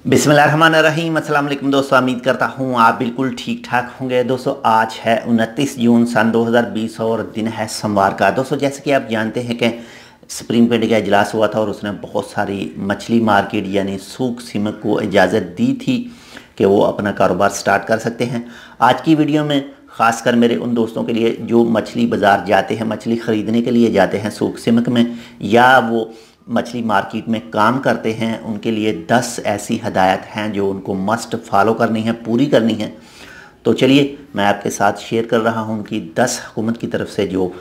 बिस्मिल्लाहिर्रहमानिर्रहीम। अस्सलाम वालेकुम दोस्तों, उम्मीद करता हूँ आप बिल्कुल ठीक ठाक होंगे। दोस्तों आज है 29 जून सन 2020 और दिन है सोमवार का। दोस्तों जैसे कि आप जानते हैं कि सुप्रीम कोर्ट का इजलास हुआ था और उसने बहुत सारी मछली मार्केट यानी सूख सिमक को इजाज़त दी थी कि वो अपना कारोबार स्टार्ट कर सकते हैं। आज की वीडियो में ख़ासकर मेरे उन दोस्तों के लिए जो मछली बाज़ार जाते हैं, मछली ख़रीदने के लिए जाते हैं सूख सिमक में, या वो मछली मार्केट में काम करते हैं, उनके लिए 10 ऐसी हदायत हैं जो उनको मस्ट फॉलो करनी है, पूरी करनी है। तो चलिए मैं आपके साथ शेयर कर रहा हूं उनकी 10 हुकूमत की तरफ से जो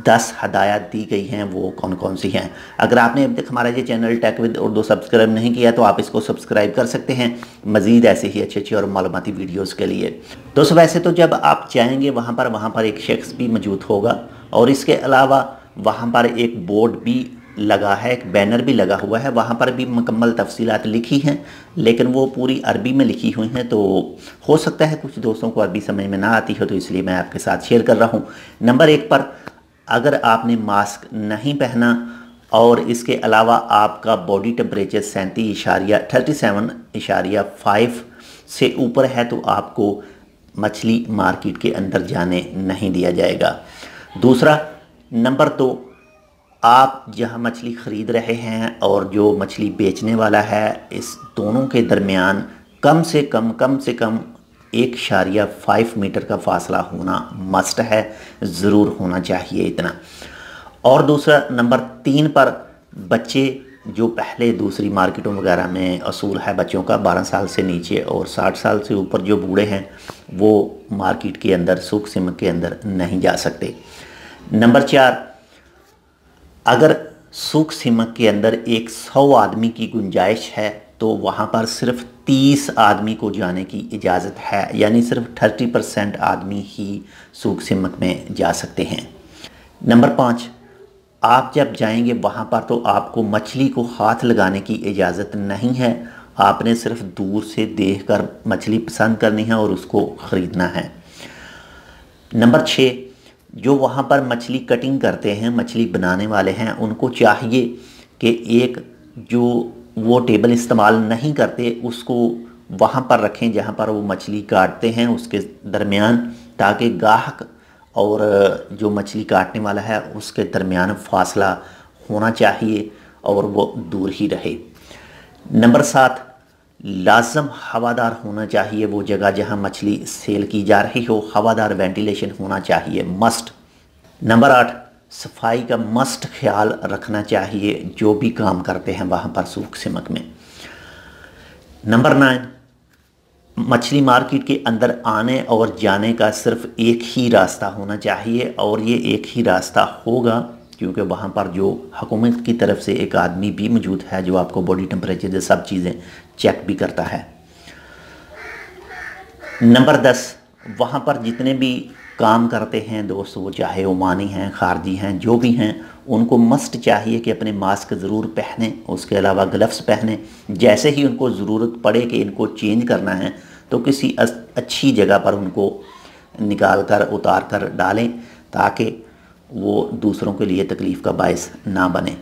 10 हदायत दी गई हैं वो कौन कौन सी हैं। अगर आपने अब तक हमारा ये channel tech with Urdu subscribe नहीं किया तो आप इसको सब्सक्राइब कर सकते हैं मज़ीद ऐसे ही अच्छी और मालूमाती वीडियोज़ के लिए। दोस्तों वैसे तो जब आप जाएंगे वहाँ पर एक शख्स भी मौजूद होगा और इसके अलावा वहाँ पर एक बोर्ड भी लगा है, एक बैनर भी लगा हुआ है। वहाँ पर भी मुकम्मल तफसीलात लिखी हैं, लेकिन वो पूरी अरबी में लिखी हुई हैं, तो हो सकता है कुछ दोस्तों को अरबी समझ में ना आती हो, तो इसलिए मैं आपके साथ शेयर कर रहा हूँ। नंबर 1 पर अगर आपने मास्क नहीं पहना और इसके अलावा आपका बॉडी टेम्परेचर 37.5 से ऊपर है तो आपको मछली मार्केट के अंदर जाने नहीं दिया जाएगा। दूसरा, नंबर 2, आप जहां मछली ख़रीद रहे हैं और जो मछली बेचने वाला है, इस दोनों के दरमियान कम से कम 1.5 मीटर का फासला होना मस्ट है, ज़रूर होना चाहिए इतना। और दूसरा, नंबर 3 पर बच्चे जो पहले दूसरी मार्केटों वगैरह में असूल है बच्चों का 12 साल से नीचे और 60 साल से ऊपर जो बूढ़े हैं वो मार्केट के अंदर सूख सिमक के अंदर नहीं जा सकते। नंबर 4, अगर सूख सिमक के अंदर 100 आदमी की गुंजाइश है तो वहाँ पर सिर्फ 30 आदमी को जाने की इजाज़त है, यानी सिर्फ 30% आदमी ही सूख सिमक में जा सकते हैं। नंबर 5, आप जब जाएंगे वहाँ पर तो आपको मछली को हाथ लगाने की इजाज़त नहीं है, आपने सिर्फ दूर से देखकर मछली पसंद करनी है और उसको ख़रीदना है। नंबर 6, जो वहाँ पर मछली कटिंग करते हैं, मछली बनाने वाले हैं, उनको चाहिए कि एक जो वो टेबल इस्तेमाल नहीं करते उसको वहाँ पर रखें जहाँ पर वो मछली काटते हैं उसके दरमियान, ताकि गाहक और जो मछली काटने वाला है उसके दरमियान फासला होना चाहिए और वो दूर ही रहे। नंबर 7, लाजम हवादार होना चाहिए वो जगह जहां मछली सेल की जा रही हो, हवादार वेंटिलेशन होना चाहिए मस्ट। नंबर 8, सफाई का मस्ट ख्याल रखना चाहिए जो भी काम करते हैं वहां पर सूख सिमक में। नंबर 9, मछली मार्केट के अंदर आने और जाने का सिर्फ एक ही रास्ता होना चाहिए और ये एक ही रास्ता होगा क्योंकि वहाँ पर जो हुकूमत की तरफ से एक आदमी भी मौजूद है जो आपको बॉडी टेम्परेचर से सब चीज़ें चेक भी करता है। नंबर 10, वहाँ पर जितने भी काम करते हैं दोस्त, वो चाहे ओमानी हैं, खारजी हैं, जो भी हैं, उनको मस्ट चाहिए कि अपने मास्क ज़रूर पहने, उसके अलावा ग्लव्स पहने। जैसे ही उनको ज़रूरत पड़े कि इनको चेंज करना है तो किसी अच्छी जगह पर उनको निकाल कर उतार कर डालें ताकि वो दूसरों के लिए तकलीफ़ का बायस ना बने।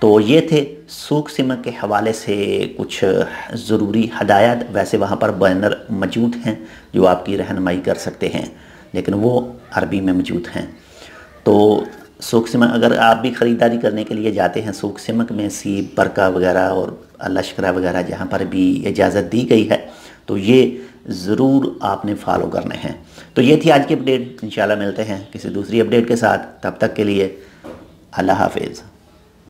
तो ये थे सूख सिमक के हवाले से कुछ ज़रूरी हदायत। वैसे वहाँ पर बैनर मौजूद हैं जो आपकी रहनुमाई कर सकते हैं, लेकिन वो अरबी में मौजूद हैं। तो सूख सिमक अगर आप भी ख़रीदारी करने के लिए जाते हैं सूख सिमक में, सीब, बरका वगैरह और लश्करा वगैरह जहाँ पर भी इजाज़त दी गई है, तो ये ज़रूर आपने फॉलो करने हैं। तो ये थी आज की अपडेट। इंशाल्लाह मिलते हैं किसी दूसरी अपडेट के साथ, तब तक के लिए अल्लाह हाफिज़।